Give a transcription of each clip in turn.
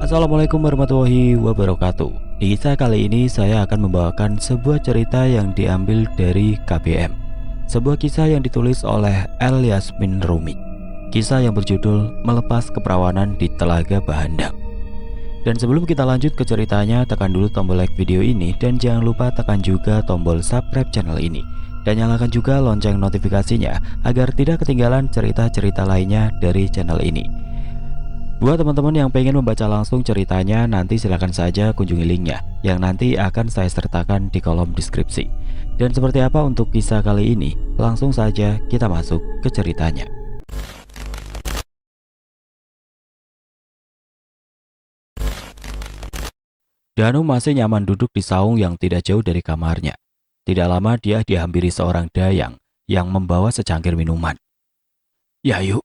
Assalamualaikum warahmatullahi wabarakatuh. Di kisah kali ini saya akan membawakan sebuah cerita yang diambil dari KBM. Sebuah kisah yang ditulis oleh El Yasmin Rumi. Kisah yang berjudul Melepas Keperawanan di Telaga Bahandang. Dan sebelum kita lanjut ke ceritanya, tekan dulu tombol like video ini dan jangan lupa tekan juga tombol subscribe channel ini. Dan nyalakan juga lonceng notifikasinya agar tidak ketinggalan cerita-cerita lainnya dari channel ini. Buat teman-teman yang pengen membaca langsung ceritanya, nanti silahkan saja kunjungi linknya yang nanti akan saya sertakan di kolom deskripsi. Dan seperti apa untuk kisah kali ini? Langsung saja kita masuk ke ceritanya. Danu masih nyaman duduk di saung yang tidak jauh dari kamarnya. Tidak lama dia dihampiri seorang dayang yang membawa secangkir minuman. "Yayu,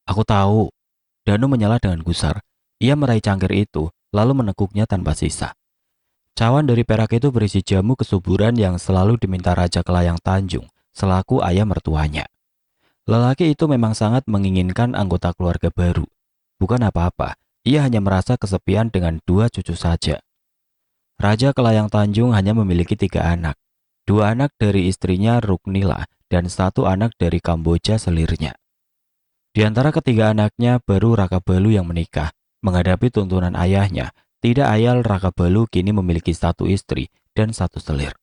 aku tahu." Danu menyela dengan gusar. Ia meraih cangkir itu, lalu menekuknya tanpa sisa. Cawan dari perak itu berisi jamu kesuburan yang selalu diminta Raja Kelayang Tanjung selaku ayah mertuanya. Lelaki itu memang sangat menginginkan anggota keluarga baru. Bukan apa-apa, ia hanya merasa kesepian dengan 2 cucu saja. Raja Kelayang Tanjung hanya memiliki 3 anak. 2 anak dari istrinya Ruknila dan 1 anak dari Kamboja selirnya. Di antara ketiga anaknya, baru Raka Balu yang menikah. Menghadapi tuntunan ayahnya, tidak ayal Raka Balu kini memiliki 1 istri dan 1 selir.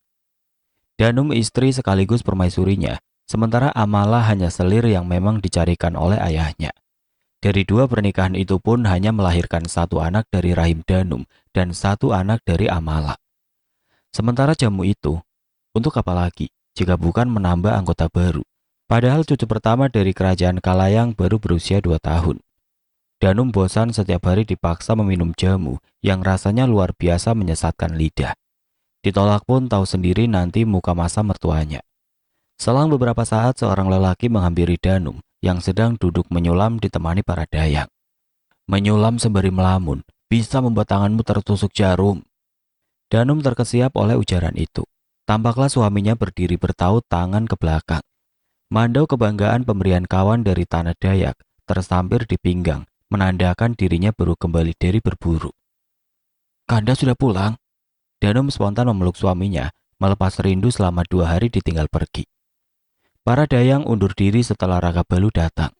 Danum istri sekaligus permaisurinya, sementara Amala hanya selir yang memang dicarikan oleh ayahnya. Dari 2 pernikahan itu pun hanya melahirkan 1 anak dari rahim Danum dan 1 anak dari Amala. Sementara jamu itu, untuk apa lagi jika bukan menambah anggota baru? Padahal cucu pertama dari kerajaan Kalayang baru berusia 2 tahun. Danum bosan setiap hari dipaksa meminum jamu yang rasanya luar biasa menyesatkan lidah. Ditolak pun tahu sendiri nanti muka masa mertuanya. Selang beberapa saat seorang lelaki menghampiri Danum yang sedang duduk menyulam ditemani para dayang. "Menyulam sembari melamun bisa membuat tanganmu tertusuk jarum." Danum terkesiap oleh ujaran itu. Tampaklah suaminya berdiri bertaut tangan ke belakang. Mandau kebanggaan pemberian kawan dari tanah Dayak tersampir di pinggang, menandakan dirinya baru kembali dari berburu. "Kanda sudah pulang?" Danum spontan memeluk suaminya, melepas rindu selama 2 hari ditinggal pergi. Para dayang undur diri setelah Raka Balu datang.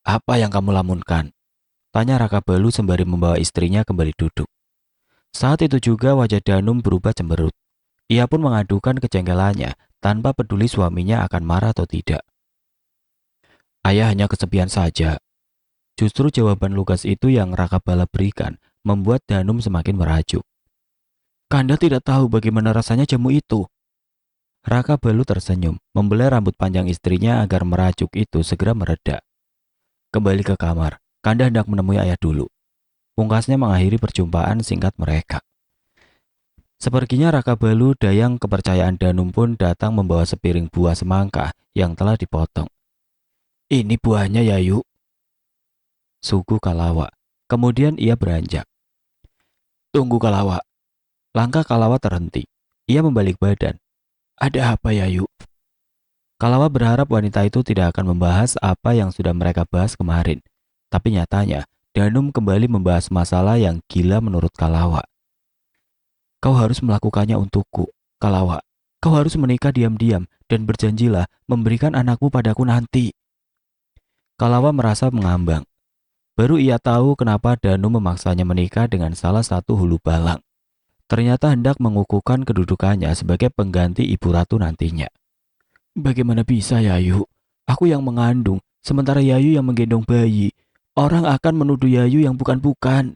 "Apa yang kamu lamunkan?" tanya Raka Balu sembari membawa istrinya kembali duduk. Saat itu juga wajah Danum berubah cemberut. Ia pun mengadukan kejengkelannya tanpa peduli suaminya akan marah atau tidak. "Ayah hanya kesepian saja." Justru jawaban lugas itu yang Raka Bala berikan membuat Danum semakin merajuk. "Kanda tidak tahu bagaimana rasanya jamu itu." Raka Balu tersenyum, membelai rambut panjang istrinya agar merajuk itu segera mereda. "Kembali ke kamar, Kanda hendak menemui ayah dulu." Pungkasnya mengakhiri perjumpaan singkat mereka. Sepertinya Raka Balu, dayang kepercayaan Danum pun datang membawa sepiring buah semangka yang telah dipotong. "Ini buahnya, Yayu," sugu Kalawa. Kemudian ia beranjak. "Tunggu, Kalawa." Langkah Kalawa terhenti. Ia membalik badan. "Ada apa, Yayu?" Kalawa berharap wanita itu tidak akan membahas apa yang sudah mereka bahas kemarin. Tapi nyatanya, Danum kembali membahas masalah yang gila menurut Kalawa. "Kau harus melakukannya untukku, Kalawa. Kau harus menikah diam-diam dan berjanjilah memberikan anakmu padaku nanti." Kalawa merasa mengambang. Baru ia tahu kenapa Danu memaksanya menikah dengan salah satu hulu balang. Ternyata hendak mengukuhkan kedudukannya sebagai pengganti ibu ratu nantinya. "Bagaimana bisa, Yayu? Aku yang mengandung, sementara Yayu yang menggendong bayi. Orang akan menuduh Yayu yang bukan-bukan,"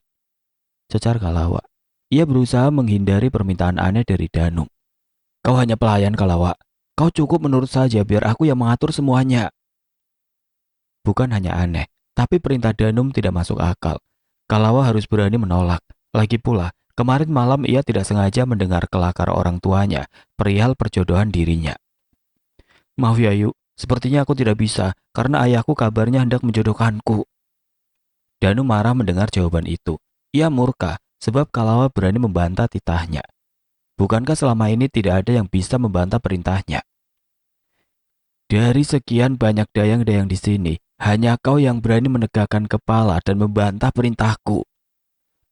cecar Kalawa. Ia berusaha menghindari permintaan aneh dari Danum. "Kau hanya pelayan, Kalawa. Kau cukup menurut saja biar aku yang mengatur semuanya." Bukan hanya aneh, tapi perintah Danum tidak masuk akal. Kalawa harus berani menolak. Lagi pula, kemarin malam ia tidak sengaja mendengar kelakar orang tuanya perihal perjodohan dirinya. "Maaf Yayu, sepertinya aku tidak bisa karena ayahku kabarnya hendak menjodohkanku." Danum marah mendengar jawaban itu. Ia murka sebab Kalawa berani membantah titahnya. Bukankah selama ini tidak ada yang bisa membantah perintahnya? "Dari sekian banyak dayang-dayang di sini, hanya kau yang berani menegakkan kepala dan membantah perintahku,"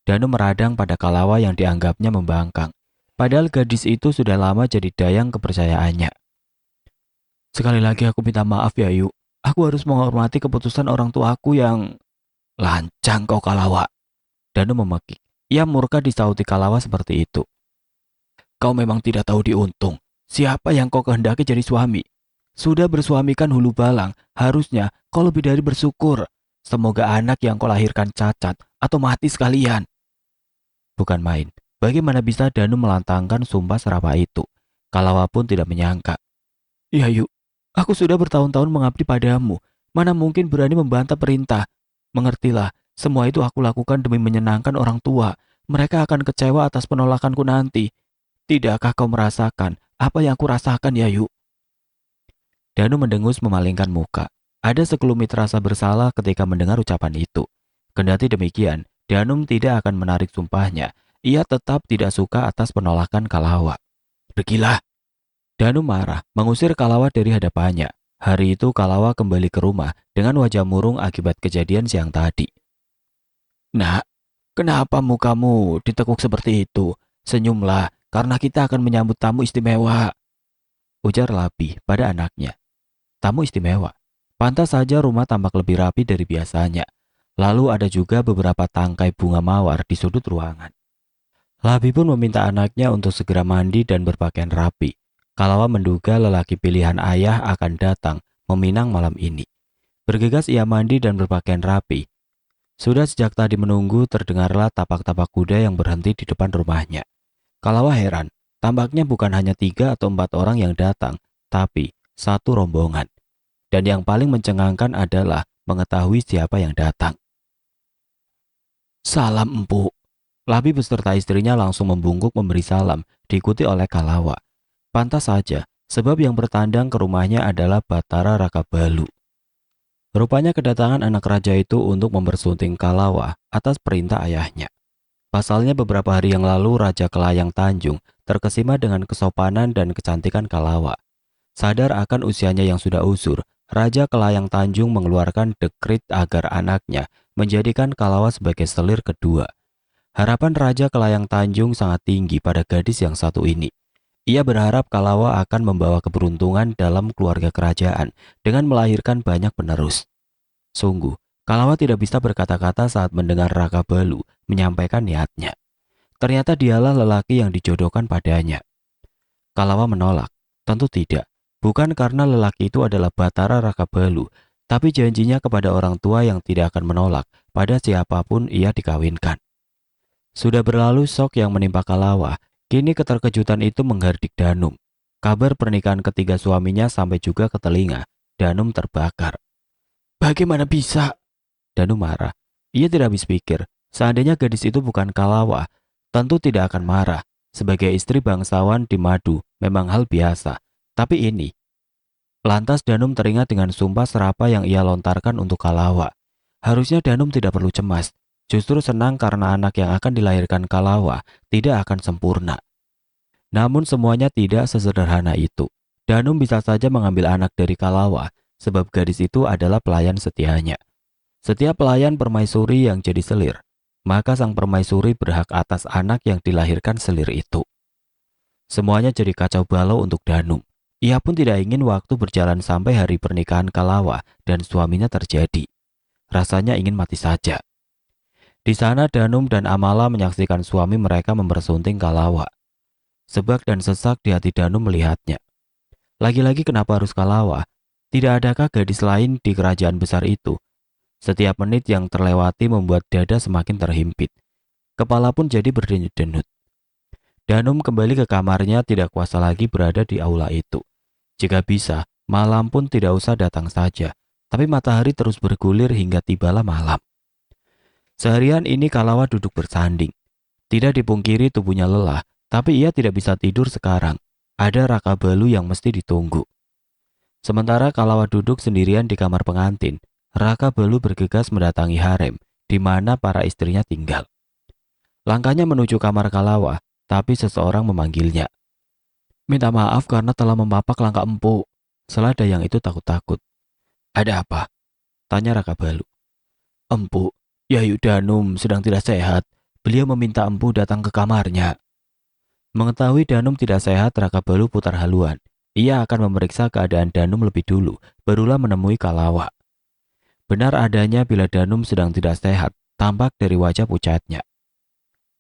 Danu meradang pada Kalawa yang dianggapnya membangkang. Padahal gadis itu sudah lama jadi dayang kepercayaannya. Sekali lagi aku minta maaf ya Yu. Aku harus menghormati keputusan orang tuaku yang... Lancang kau Kalawa. Danu memekik. Ia murka disauti Kalawa seperti itu. Kau memang tidak tahu diuntung. Siapa yang kau kehendaki jadi suami? Sudah bersuamikan hulu balang, harusnya kau lebih dari bersyukur. Semoga anak yang kau lahirkan cacat atau mati sekalian. Bukan main. Bagaimana bisa Danu melantangkan sumpah serapah itu? Kalawa pun tidak menyangka. Ya Yu, aku sudah bertahun-tahun mengabdi padamu. Mana mungkin berani membantah perintah? Mengertilah, semua itu aku lakukan demi menyenangkan orang tua. Mereka akan kecewa atas penolakanku nanti. Tidakkah kau merasakan apa yang aku rasakan ya Yu? Danu mendengus memalingkan muka. Ada sekelumit rasa bersalah ketika mendengar ucapan itu. Kendati demikian, Danum tidak akan menarik sumpahnya. Ia tetap tidak suka atas penolakan Kalawa. Pergilah. Danu marah, mengusir Kalawa dari hadapannya. Hari itu Kalawa kembali ke rumah dengan wajah murung akibat kejadian siang tadi. Nak, kenapa mukamu ditekuk seperti itu? Senyumlah, karena kita akan menyambut tamu istimewa. Ujar Labi pada anaknya. Tamu istimewa. Pantas saja rumah tampak lebih rapi dari biasanya. Lalu ada juga beberapa tangkai bunga mawar di sudut ruangan. Labi pun meminta anaknya untuk segera mandi dan berpakaian rapi. Kalawa menduga lelaki pilihan ayah akan datang meminang malam ini. Bergegas ia mandi dan berpakaian rapi. Sudah sejak tadi menunggu terdengarlah tapak-tapak kuda yang berhenti di depan rumahnya. Kalawa heran, tampaknya bukan hanya 3 atau 4 orang yang datang, tapi satu rombongan. Dan yang paling mencengangkan adalah mengetahui siapa yang datang. Salam Empu. Labi beserta istrinya langsung membungkuk memberi salam, diikuti oleh Kalawa. Pantas saja, sebab yang bertandang ke rumahnya adalah Batara Raka Balu. Rupanya kedatangan anak raja itu untuk mempersunting Kalawa atas perintah ayahnya. Pasalnya beberapa hari yang lalu Raja Kelayang Tanjung terkesima dengan kesopanan dan kecantikan Kalawa. Sadar akan usianya yang sudah usur, Raja Kelayang Tanjung mengeluarkan dekrit agar anaknya menjadikan Kalawa sebagai selir kedua. Harapan Raja Kelayang Tanjung sangat tinggi pada gadis yang satu ini. Ia berharap Kalawa akan membawa keberuntungan dalam keluarga kerajaan dengan melahirkan banyak penerus. Sungguh, Kalawa tidak bisa berkata-kata saat mendengar Raka Balu menyampaikan niatnya. Ternyata dialah lelaki yang dijodohkan padanya. Kalawa menolak, tentu tidak. Bukan karena lelaki itu adalah Batara Raka Balu, tapi janjinya kepada orang tua yang tidak akan menolak pada siapapun ia dikawinkan. Sudah berlalu shock yang menimpa Kalawa, kini keterkejutan itu menghardik Danum. Kabar pernikahan ketiga suaminya sampai juga ke telinga. Danum terbakar. Bagaimana bisa? Danum marah. Ia tidak habis pikir, seandainya gadis itu bukan Kalawa, tentu tidak akan marah. Sebagai istri bangsawan di Madu memang hal biasa. Tapi ini, lantas Danum teringat dengan sumpah serapah yang ia lontarkan untuk Kalawa. Harusnya Danum tidak perlu cemas, justru senang karena anak yang akan dilahirkan Kalawa tidak akan sempurna. Namun semuanya tidak sesederhana itu. Danum bisa saja mengambil anak dari Kalawa, sebab gadis itu adalah pelayan setianya. Setiap pelayan permaisuri yang jadi selir, maka sang permaisuri berhak atas anak yang dilahirkan selir itu. Semuanya jadi kacau balau untuk Danum. Ia pun tidak ingin waktu berjalan sampai hari pernikahan Kalawa dan suaminya terjadi. Rasanya ingin mati saja. Di sana Danum dan Amala menyaksikan suami mereka mempersunting Kalawa. Sebak dan sesak di hati Danum melihatnya. Lagi-lagi kenapa harus Kalawa? Tidak adakah gadis lain di kerajaan besar itu? Setiap menit yang terlewati membuat dada semakin terhimpit. Kepala pun jadi berdenyut-denyut. Danum kembali ke kamarnya tidak kuasa lagi berada di aula itu. Jika bisa, malam pun tidak usah datang saja. Tapi matahari terus bergulir hingga tibalah malam. Seharian ini Kalawa duduk bersanding. Tidak dipungkiri tubuhnya lelah, tapi ia tidak bisa tidur sekarang. Ada Raka Balu yang mesti ditunggu. Sementara Kalawa duduk sendirian di kamar pengantin, Raka Balu bergegas mendatangi harem, di mana para istrinya tinggal. Langkahnya menuju kamar Kalawa, tapi seseorang memanggilnya. Minta maaf karena telah memapak langkah Empu. Selada yang itu takut-takut. Ada apa? Tanya Raka Balu. Empu, Yayu Danum sedang tidak sehat. Beliau meminta empu datang ke kamarnya. Mengetahui Danum tidak sehat, Raka Balu putar haluan. Ia akan memeriksa keadaan Danum lebih dulu, barulah menemui Kalawa. Benar adanya bila Danum sedang tidak sehat, tampak dari wajah pucatnya.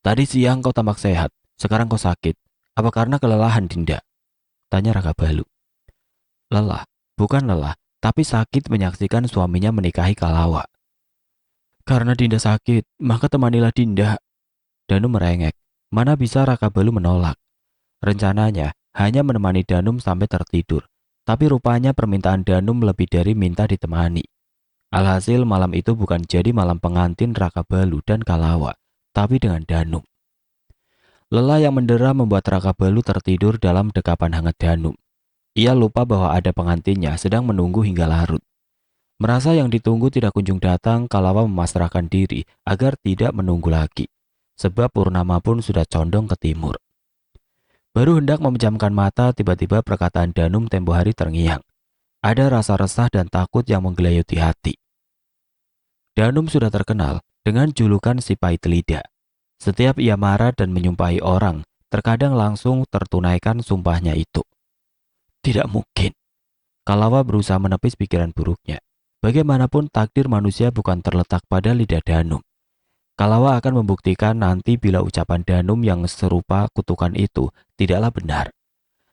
Tadi siang kau tampak sehat, sekarang kau sakit. Apa karena kelelahan, Dinda? Tanya Raka Balu. Lelah, bukan lelah, tapi sakit menyaksikan suaminya menikahi Kalawa. Karena Dinda sakit, maka temanilah Dinda. Danum merengek. Mana bisa Raka Balu menolak. Rencananya hanya menemani Danum sampai tertidur. Tapi rupanya permintaan Danum lebih dari minta ditemani. Alhasil malam itu bukan jadi malam pengantin Raka Balu dan Kalawa, tapi dengan Danum. Lelah yang mendera membuat Raka Balu tertidur dalam dekapan hangat Danum. Ia lupa bahwa ada pengantinnya sedang menunggu hingga larut. Merasa yang ditunggu tidak kunjung datang, Kalawa memasrahkan diri agar tidak menunggu lagi. Sebab purnama pun sudah condong ke timur. Baru hendak memejamkan mata, tiba-tiba perkataan Danum tempo hari terngiang. Ada rasa resah dan takut yang menggelayuti hati. Danum sudah terkenal dengan julukan si pahit lidah. Setiap ia marah dan menyumpahi orang, terkadang langsung tertunaikan sumpahnya itu. Tidak mungkin. Kalawa berusaha menepis pikiran buruknya. Bagaimanapun takdir manusia bukan terletak pada lidah Danum. Kalawa akan membuktikan nanti bila ucapan Danum yang serupa kutukan itu tidaklah benar.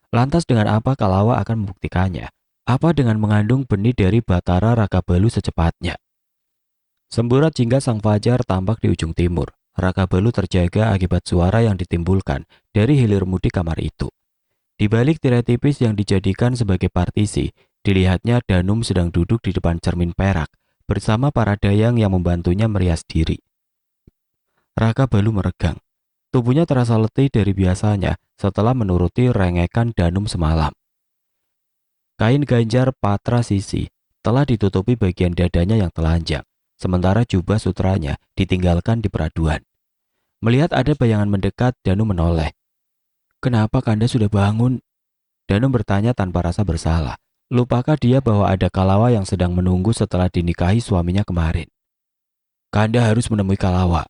Lantas dengan apa Kalawa akan membuktikannya? Apa dengan mengandung benih dari Batara Raka Balu secepatnya? Semburat jingga sang fajar tampak di ujung timur. Raka Balu terjaga akibat suara yang ditimbulkan dari hilir mudik kamar itu. Di balik tirai tipis yang dijadikan sebagai partisi, dilihatnya Danum sedang duduk di depan cermin perak bersama para dayang yang membantunya merias diri. Raka Balu meregang. Tubuhnya terasa letih dari biasanya setelah menuruti rengekan Danum semalam. Kain ganjar patra sisi telah ditutupi bagian dadanya yang telanjang, sementara jubah sutranya ditinggalkan di peraduan. Melihat ada bayangan mendekat, Danum menoleh. Kenapa Kanda sudah bangun? Danum bertanya tanpa rasa bersalah. Lupakah dia bahwa ada Kalawa yang sedang menunggu setelah dinikahi suaminya kemarin? Kanda harus menemui Kalawa.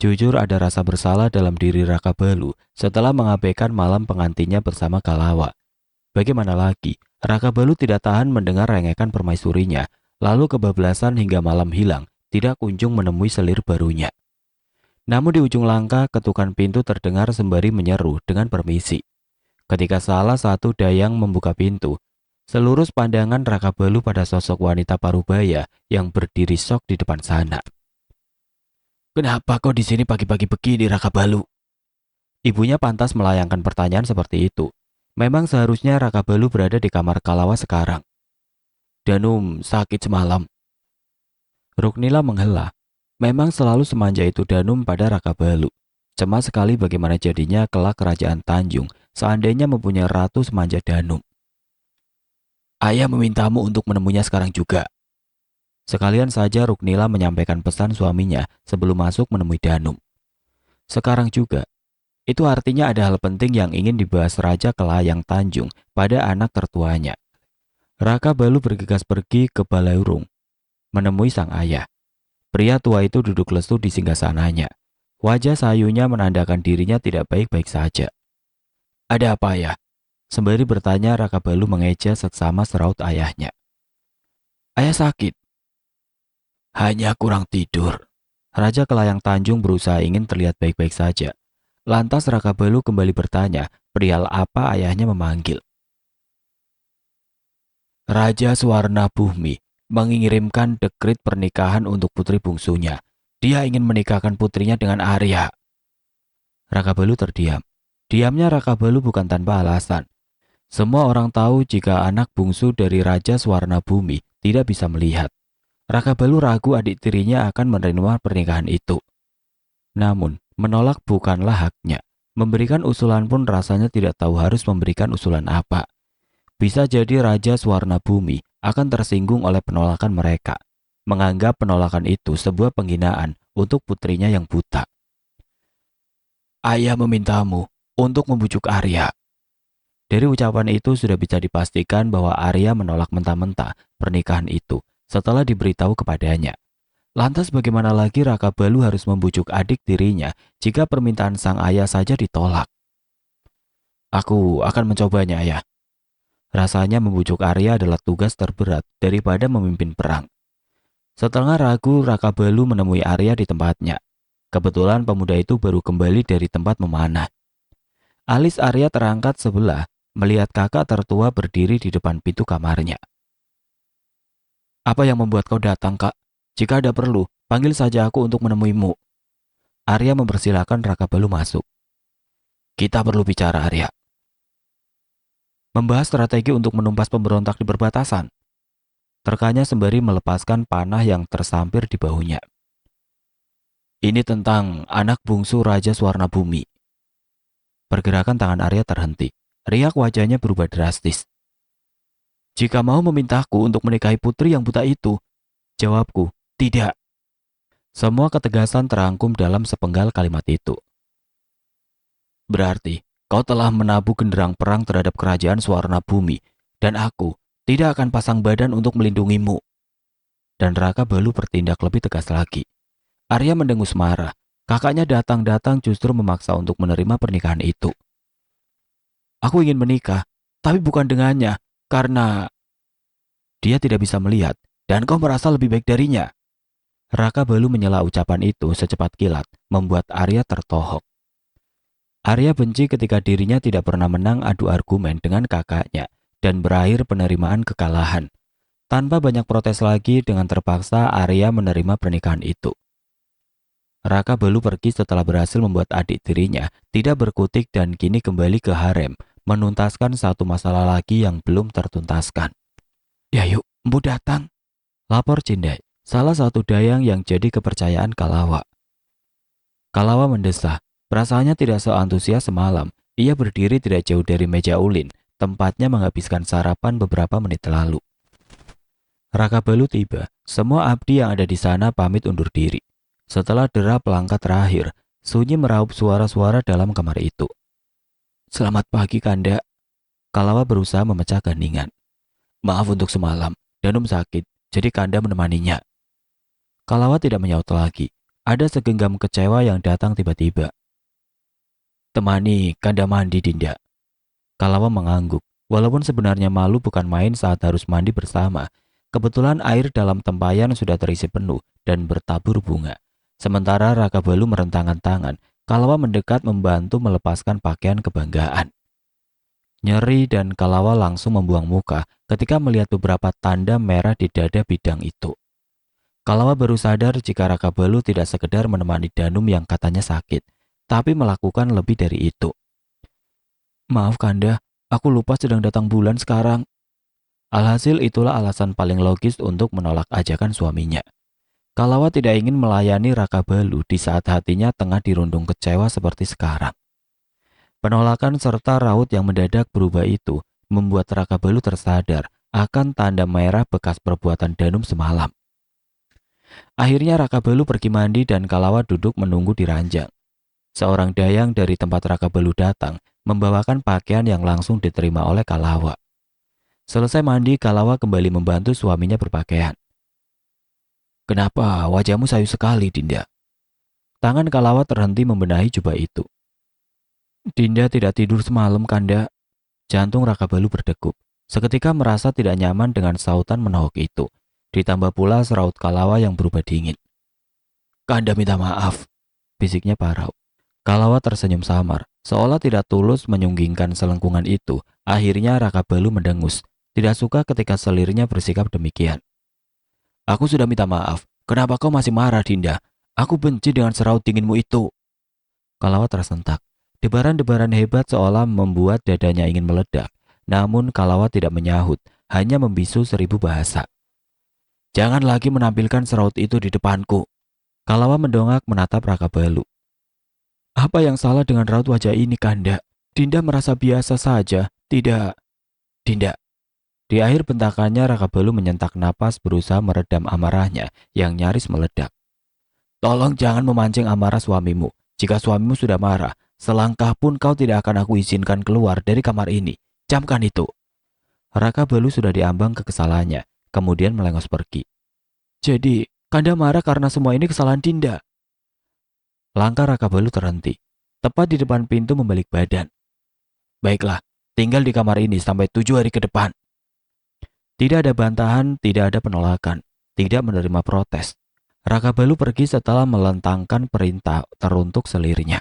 Jujur ada rasa bersalah dalam diri Raka Balu setelah mengabaikan malam pengantinnya bersama Kalawa. Bagaimana lagi, Raka Balu tidak tahan mendengar rengekan permaisurinya, lalu kebablasan hingga malam hilang, tidak kunjung menemui selir barunya. Namun di ujung langkah, ketukan pintu terdengar sembari menyeru dengan permisi. Ketika salah satu dayang membuka pintu, seluruh pandangan Raka Balu pada sosok wanita parubaya yang berdiri syok di depan sana. Kenapa kau di sini pagi-pagi begini, Raka Balu? Ibunya pantas melayangkan pertanyaan seperti itu. Memang seharusnya Raka Balu berada di kamar Kalawa sekarang. Danum sakit semalam. Ruknila menghela. Memang selalu semanja itu Danum pada Raka Balu. Cemas sekali bagaimana jadinya kelak kerajaan Tanjung seandainya mempunyai ratu semanja Danum. Ayah memintamu untuk menemuinya sekarang juga. Sekalian saja Ruknila menyampaikan pesan suaminya sebelum masuk menemui Danum. Sekarang juga. Itu artinya ada hal penting yang ingin dibahas Raja Kelayang Tanjung pada anak tertuanya. Raka Balu bergegas pergi ke Balaurung, menemui sang ayah. Pria tua itu duduk lesu di singgasananya. Wajah sayunya menandakan dirinya tidak baik-baik saja. Ada apa ya? Sembari bertanya, Raka Balu mengeja seksama seraut ayahnya. Ayah sakit. Hanya kurang tidur. Raja Kelayang Tanjung berusaha ingin terlihat baik-baik saja. Lantas Raka Balu kembali bertanya, perihal apa ayahnya memanggil. Raja Swarna Bumi mengirimkan dekrit pernikahan untuk putri bungsunya. Dia ingin menikahkan putrinya dengan Arya. Raka Balu terdiam. Diamnya Raka Balu bukan tanpa alasan. Semua orang tahu jika anak bungsu dari Raja Swarna Bumi tidak bisa melihat. Raka Balu ragu adik tirinya akan menerima pernikahan itu. Namun, menolak bukanlah haknya. Memberikan usulan pun rasanya tidak tahu harus memberikan usulan apa. Bisa jadi Raja Swarna Bumi akan tersinggung oleh penolakan mereka, menganggap penolakan itu sebuah penghinaan untuk putrinya yang buta. Ayah memintamu untuk membujuk Arya. Dari ucapan itu sudah bisa dipastikan bahwa Arya menolak mentah-mentah pernikahan itu setelah diberitahu kepadanya. Lantas bagaimana lagi Raka Balu harus membujuk adik tirinya jika permintaan sang ayah saja ditolak? Aku akan mencobanya, ayah. Rasanya membujuk Arya adalah tugas terberat daripada memimpin perang. Setelah ragu, Raka Balu menemui Arya di tempatnya. Kebetulan pemuda itu baru kembali dari tempat memanah. Alis Arya terangkat sebelah melihat kakak tertua berdiri di depan pintu kamarnya. Apa yang membuat kau datang, Kak? Jika ada perlu, panggil saja aku untuk menemuimu. Arya mempersilahkan Raka Balu masuk. Kita perlu bicara, Arya. Membahas strategi untuk menumpas pemberontak di perbatasan. Terkanya sembari melepaskan panah yang tersampir di bahunya. Ini tentang anak bungsu Raja Swarna Bumi. Pergerakan tangan Arya terhenti. Riak wajahnya berubah drastis. Jika mau memintaku untuk menikahi putri yang buta itu, jawabku, tidak. Semua ketegasan terangkum dalam sepenggal kalimat itu. Berarti, kau telah menabuh genderang perang terhadap kerajaan Swarna Bumi, dan aku tidak akan pasang badan untuk melindungimu. Dan Raka Balu bertindak lebih tegas lagi. Arya mendengus marah. Kakaknya datang-datang justru memaksa untuk menerima pernikahan itu. Aku ingin menikah, tapi bukan dengannya, karena dia tidak bisa melihat, dan kau merasa lebih baik darinya. Raka Balu menyela ucapan itu secepat kilat, membuat Arya tertohok. Arya benci ketika dirinya tidak pernah menang adu argumen dengan kakaknya, dan berakhir penerimaan kekalahan. Tanpa banyak protes lagi, dengan terpaksa Arya menerima pernikahan itu. Raka Balu pergi setelah berhasil membuat adik tirinya tidak berkutik dan kini kembali ke harem, menuntaskan satu masalah lagi yang belum tertuntaskan. Ya yuk, Empu datang. Lapor Cindai, salah satu dayang yang jadi kepercayaan Kalawa. Kalawa mendesah, perasaannya tidak seantusias semalam. Ia berdiri tidak jauh dari meja ulin, tempatnya menghabiskan sarapan beberapa menit lalu. Raka Balu tiba, semua abdi yang ada di sana pamit undur diri. Setelah derap langkah terakhir, sunyi meraup suara-suara dalam kamar itu. Selamat pagi, Kanda. Kalawa berusaha memecah keheningan. Maaf untuk semalam, Danum sakit, jadi Kanda menemaninya. Kalawa tidak menyaut lagi. Ada segenggam kecewa yang datang tiba-tiba. Temani Kanda mandi, Dinda. Kalawa mengangguk, walaupun sebenarnya malu bukan main saat harus mandi bersama. Kebetulan air dalam tempayan sudah terisi penuh dan bertabur bunga. Sementara Raka Balu merentangkan tangan, Kalawa mendekat membantu melepaskan pakaian kebanggaan. Nyeri dan Kalawa langsung membuang muka ketika melihat beberapa tanda merah di dada bidang itu. Kalawa baru sadar jika Raka Balu tidak sekedar menemani Danum yang katanya sakit, tapi melakukan lebih dari itu. Maaf Kanda, aku lupa sedang datang bulan sekarang. Alhasil itulah alasan paling logis untuk menolak ajakan suaminya. Kalawa tidak ingin melayani Raka Balu di saat hatinya tengah dirundung kecewa seperti sekarang. Penolakan serta raut yang mendadak berubah itu membuat Raka Balu tersadar akan tanda merah bekas perbuatan Danum semalam. Akhirnya Raka Balu pergi mandi dan Kalawa duduk menunggu di ranjang. Seorang dayang dari tempat Raka Balu datang membawakan pakaian yang langsung diterima oleh Kalawa. Selesai mandi, Kalawa kembali membantu suaminya berpakaian. Kenapa wajahmu sayu sekali, Dinda? Tangan Kalawa terhenti membenahi jubah itu. Dinda tidak tidur semalam, Kanda. Jantung Raka Balu berdegup. Seketika merasa tidak nyaman dengan sautan menohok itu. Ditambah pula seraut Kalawa yang berubah dingin. Kanda minta maaf, bisiknya parau. Kalawa tersenyum samar, seolah tidak tulus menyunggingkan selengkungan itu. Akhirnya Raka Balu mendengus, tidak suka ketika selirnya bersikap demikian. Aku sudah minta maaf, kenapa kau masih marah, Dinda? Aku benci dengan seraut dinginmu itu. Kalawa tersentak. Debaran-debaran hebat seolah membuat dadanya ingin meledak. Namun Kalawa tidak menyahut, hanya membisu 1000 bahasa. Jangan lagi menampilkan seraut itu di depanku. Kalawa mendongak menatap Raka Balu. Apa yang salah dengan raut wajah ini, Kanda? Dinda merasa biasa saja, tidak. Dinda. Di akhir bentakannya Raka Balu menyentak napas berusaha meredam amarahnya yang nyaris meledak. Tolong jangan memancing amarah suamimu. Jika suamimu sudah marah, selangkah pun kau tidak akan aku izinkan keluar dari kamar ini. Camkan itu. Raka Balu sudah diambang kekesalannya, kemudian melengos pergi. Jadi, Kanda marah karena semua ini kesalahan Dinda. Langkah Raka Balu terhenti, tepat di depan pintu membalik badan. Baiklah, tinggal di kamar ini sampai 7 hari ke depan. Tidak ada bantahan, tidak ada penolakan, tidak menerima protes. Raka Balu pergi setelah melentangkan perintah teruntuk selirnya.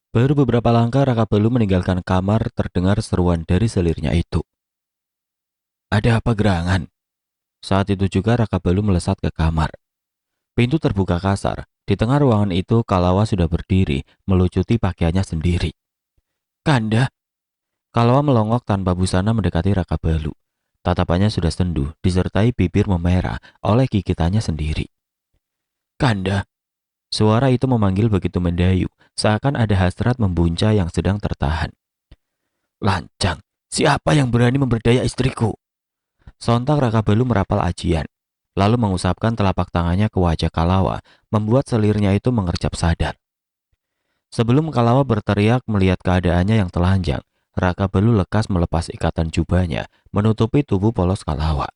Baru beberapa langkah Raka Balu meninggalkan kamar, terdengar seruan dari selirnya itu. Ada apa gerangan? Saat itu juga Raka Balu melesat ke kamar. Pintu terbuka kasar. Di tengah ruangan itu Kalawa sudah berdiri, melucuti pakaiannya sendiri. Kanda. Kalawa melongok tanpa busana mendekati Raka Balu. Tatapannya sudah sendu, disertai bibir memerah oleh gigitannya sendiri. Kanda. Suara itu memanggil begitu mendayu, seakan ada hasrat membuncah yang sedang tertahan. Lancang, siapa yang berani memberdaya istriku? Sontak Raka Balu merapal ajian, lalu mengusapkan telapak tangannya ke wajah Kalawa, membuat selirnya itu mengerjap sadar. Sebelum Kalawa berteriak melihat keadaannya yang telanjang, Raka Balu lekas melepas ikatan jubahnya, menutupi tubuh polos Kalawa.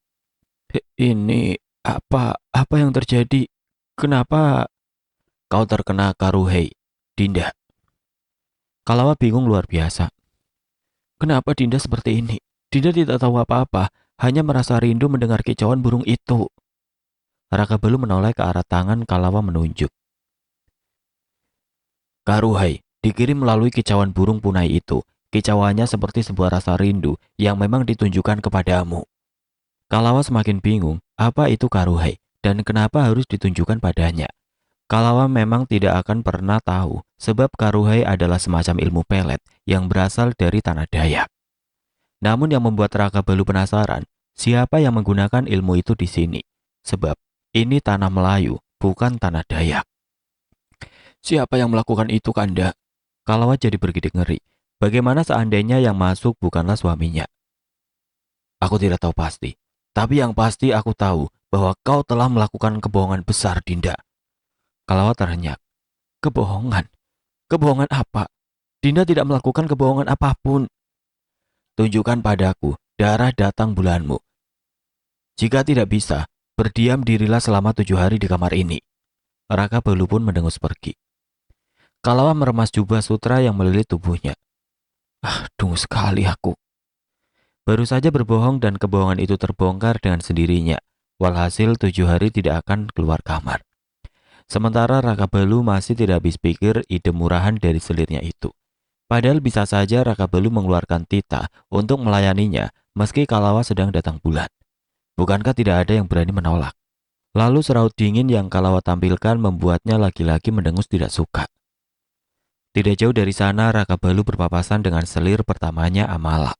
Ini apa yang terjadi? Kenapa kau terkena karuhei, Dinda? Kalawa bingung luar biasa. Kenapa Dinda seperti ini? Dinda tidak tahu apa-apa, hanya merasa rindu mendengar kicauan burung itu. Raka Balu menoleh ke arah tangan Kalawa menunjuk. Karuhei dikirim melalui kicauan burung punai itu. Kicauannya seperti sebuah rasa rindu yang memang ditunjukkan kepadamu. Kalawa semakin bingung apa itu karuhei dan kenapa harus ditunjukkan padanya. Kalawa memang tidak akan pernah tahu sebab karuhei adalah semacam ilmu pelet yang berasal dari tanah Dayak. Namun yang membuat Raka Balu penasaran, siapa yang menggunakan ilmu itu di sini? Sebab ini tanah Melayu, bukan tanah Dayak. Siapa yang melakukan itu, Kanda? Kalawa jadi bergidik ngeri. Bagaimana seandainya yang masuk bukanlah suaminya? Aku tidak tahu pasti. Tapi yang pasti aku tahu bahwa kau telah melakukan kebohongan besar, Dinda. Kalawa terhenyak. Kebohongan? Kebohongan apa? Dinda tidak melakukan kebohongan apapun. Tunjukkan padaku darah datang bulanmu. Jika tidak bisa, berdiam dirilah selama 7 hari di kamar ini. Raka Balu pun mendengus pergi. Kalawa meremas jubah sutra yang melilit tubuhnya. Dungu sekali aku. Baru saja berbohong dan kebohongan itu terbongkar dengan sendirinya. Walhasil 7 hari tidak akan keluar kamar. Sementara Raka Balu masih tidak habis pikir ide murahan dari selirnya itu. Padahal bisa saja Raka Balu mengeluarkan titah untuk melayaninya meski Kalawa sedang datang bulan. Bukankah tidak ada yang berani menolak? Lalu seraut dingin yang Kalawa tampilkan membuatnya lagi-lagi mendengus tidak suka. Tidak jauh dari sana Raka Balu berpapasan dengan selir pertamanya Amala.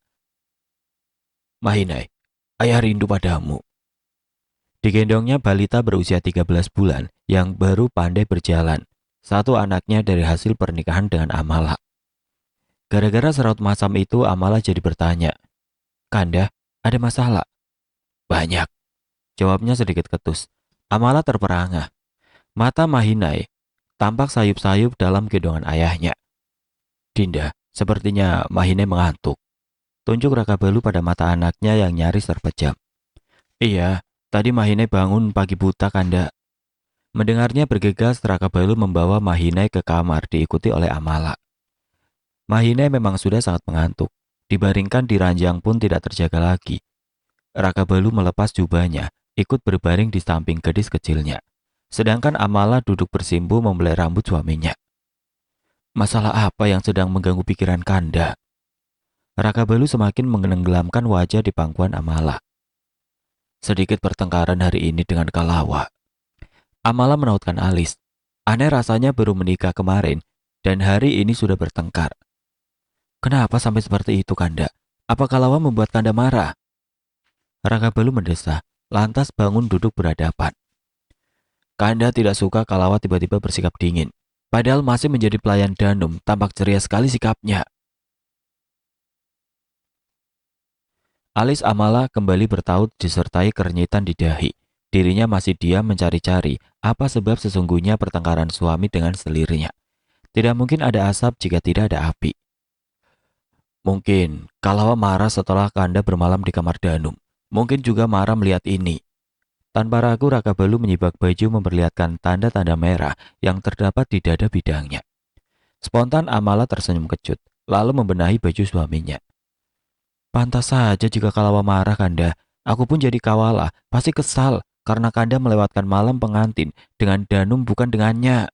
Mahinai, ayah rindu padamu. Digendongnya balita berusia 13 bulan yang baru pandai berjalan. Satu anaknya dari hasil pernikahan dengan Amala. Gara-gara seraut masam itu Amala jadi bertanya. Kanda, ada masalah? Banyak. Jawabnya sedikit ketus. Amala terperangah. Mata Mahinai tampak sayup-sayup dalam gendongan ayahnya. Dinda, sepertinya Mahinai mengantuk. Tunjuk Raka Balu pada mata anaknya yang nyaris terpejam. Iya, tadi Mahinai bangun pagi buta, Kanda. Mendengarnya bergegas, Raka Balu membawa Mahinai ke kamar diikuti oleh Amala. Mahinai memang sudah sangat mengantuk. Dibaringkan di ranjang pun tidak terjaga lagi. Raka Balu melepas jubahnya, ikut berbaring di samping gadis kecilnya. Sedangkan Amala duduk bersimpu membelai rambut suaminya. Masalah apa yang sedang mengganggu pikiran Kanda? Raka Balu semakin menenggelamkan wajah di pangkuan Amala. Sedikit pertengkaran hari ini dengan Kalawa. Amala menautkan alis. Aneh rasanya baru menikah kemarin dan hari ini sudah bertengkar. Kenapa sampai seperti itu, Kanda? Apa Kalawa membuat Kanda marah? Raka Balu mendesah, lantas bangun duduk berhadapan. Kanda tidak suka Kalawa tiba-tiba bersikap dingin. Padahal masih menjadi pelayan Danum, tampak ceria sekali sikapnya. Alis Amala kembali bertaut disertai kerenyitan di dahi. Dirinya masih diam mencari-cari apa sebab sesungguhnya pertengkaran suami dengan selirnya. Tidak mungkin ada asap jika tidak ada api. Mungkin Kalawa marah setelah Kanda bermalam di kamar Danum. Mungkin juga marah melihat ini. Tanpa ragu Raka Balu menyibak baju memperlihatkan tanda-tanda merah yang terdapat di dada bidangnya. Spontan Amala tersenyum kecut, lalu membenahi baju suaminya. Pantas saja jika Kalawa marah, Kanda. Aku pun jadi Kawala, pasti kesal karena Kanda melewatkan malam pengantin dengan Danum bukan dengannya.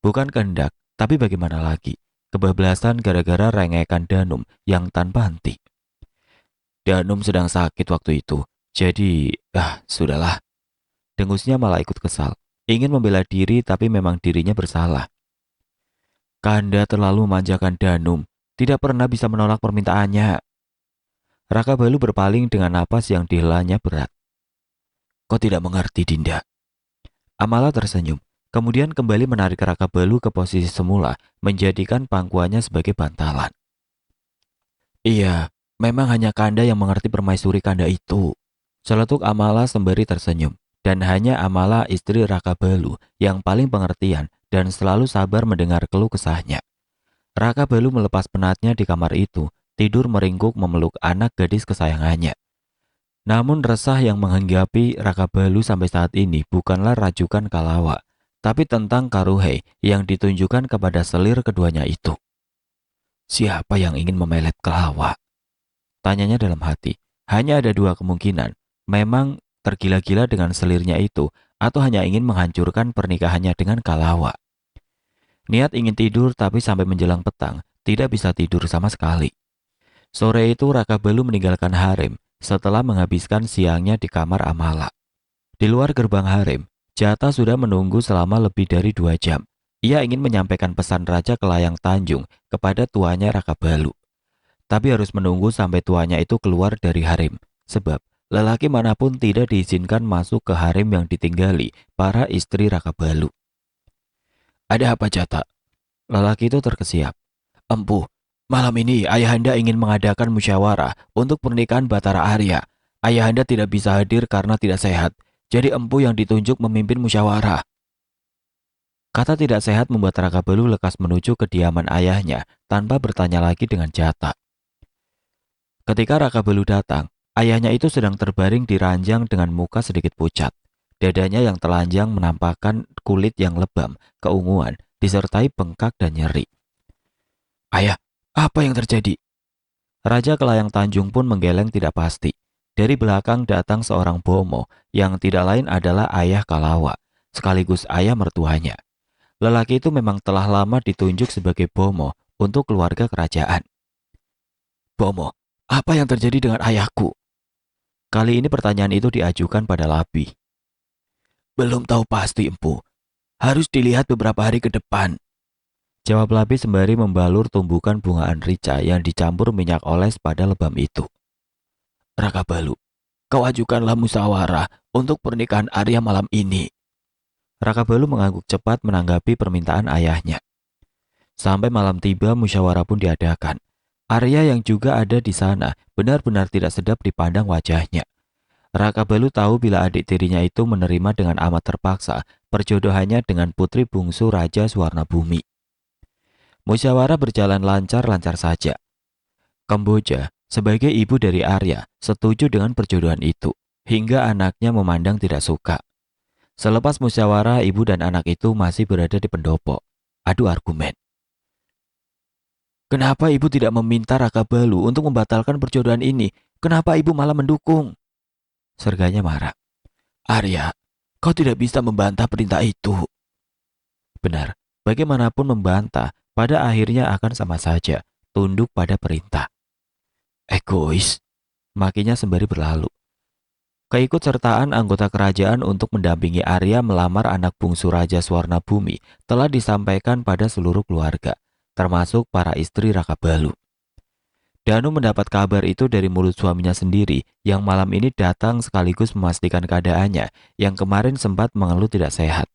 Bukan kehendak, tapi bagaimana lagi? Kebablasan gara-gara rengekan Danum yang tanpa henti. Danum sedang sakit waktu itu, jadi, sudahlah. Dengusnya malah ikut kesal. Ingin membela diri tapi memang dirinya bersalah. Kanda terlalu memanjakan Danum, tidak pernah bisa menolak permintaannya. Raka Balu berpaling dengan napas yang dihelanya berat. Kau tidak mengerti, Dinda. Amala tersenyum, kemudian kembali menarik Raka Balu ke posisi semula, menjadikan pangkuannya sebagai bantalan. Iya, memang hanya Kanda yang mengerti permaisuri Kanda itu. Celetuk Amala sembari tersenyum, dan hanya Amala istri Raka Balu yang paling pengertian dan selalu sabar mendengar keluh kesahnya. Raka Balu melepas penatnya di kamar itu, tidur meringkuk memeluk anak gadis kesayangannya. Namun resah yang menghinggapi Raka Balu sampai saat ini bukanlah rajukan Kalawa, tapi tentang karuhei yang ditunjukkan kepada selir keduanya itu. Siapa yang ingin memelet Kalawa? Tanyanya dalam hati. Hanya ada dua kemungkinan, memang tergila-gila dengan selirnya itu, atau hanya ingin menghancurkan pernikahannya dengan Kalawa. Niat ingin tidur tapi sampai menjelang petang, tidak bisa tidur sama sekali. Sore itu Raka Balu meninggalkan harem setelah menghabiskan siangnya di kamar Amala. Di luar gerbang harem, Jata sudah menunggu selama lebih dari 2 jam. Ia ingin menyampaikan pesan raja ke Layang Tanjung kepada tuannya Raka Balu. Tapi harus menunggu sampai tuannya itu keluar dari harem, sebab lelaki manapun tidak diizinkan masuk ke harem yang ditinggali para istri Raka Balu. Ada apa, Jata? Lelaki itu terkesiap. Empu, malam ini ayahanda ingin mengadakan musyawarah untuk pernikahan Batara Arya. Ayahanda tidak bisa hadir karena tidak sehat. Jadi empu yang ditunjuk memimpin musyawarah. Kata tidak sehat membuat Raka Balu lekas menuju kediaman ayahnya tanpa bertanya lagi dengan Jata. Ketika Raka Balu datang, ayahnya itu sedang terbaring di ranjang dengan muka sedikit pucat. Dadanya yang telanjang menampakkan kulit yang lebam, keunguan, disertai bengkak dan nyeri. Ayah, apa yang terjadi? Raja Kelayang Tanjung pun menggeleng tidak pasti. Dari belakang datang seorang bomo yang tidak lain adalah ayah Kalawa, sekaligus ayah mertuanya. Lelaki itu memang telah lama ditunjuk sebagai bomo untuk keluarga kerajaan. Bomo, apa yang terjadi dengan ayahku? Kali ini pertanyaan itu diajukan pada Labi. Belum tahu pasti, Empu. Harus dilihat beberapa hari ke depan. Jawab Labi sembari membalur tumbukan bungaan rica yang dicampur minyak oles pada lebam itu. Raka Balu, kau ajukanlah musyawarah untuk pernikahan Arya malam ini. Raka Balu mengangguk cepat menanggapi permintaan ayahnya. Sampai malam tiba musyawarah pun diadakan. Arya yang juga ada di sana benar-benar tidak sedap dipandang wajahnya. Raka Balu tahu bila adik tirinya itu menerima dengan amat terpaksa perjodohannya dengan putri bungsu Raja Suwarna Bumi. Musyawarah berjalan lancar-lancar saja. Kamboja, sebagai ibu dari Arya, setuju dengan perjodohan itu, hingga anaknya memandang tidak suka. Selepas musyawarah, ibu dan anak itu masih berada di pendopo. Adu argumen. Kenapa ibu tidak meminta Raka Balu untuk membatalkan perjodohan ini? Kenapa ibu malah mendukung? Serganya marah. Arya, kau tidak bisa membantah perintah itu. Benar, bagaimanapun membantah, pada akhirnya akan sama saja, tunduk pada perintah. Egois, makinya sembari berlalu. Keikutsertaan anggota kerajaan untuk mendampingi Arya melamar anak bungsu Raja Suwarna Bumi telah disampaikan pada seluruh keluarga, termasuk para istri Raka Balu. Danu mendapat kabar itu dari mulut suaminya sendiri yang malam ini datang sekaligus memastikan keadaannya yang kemarin sempat mengeluh tidak sehat.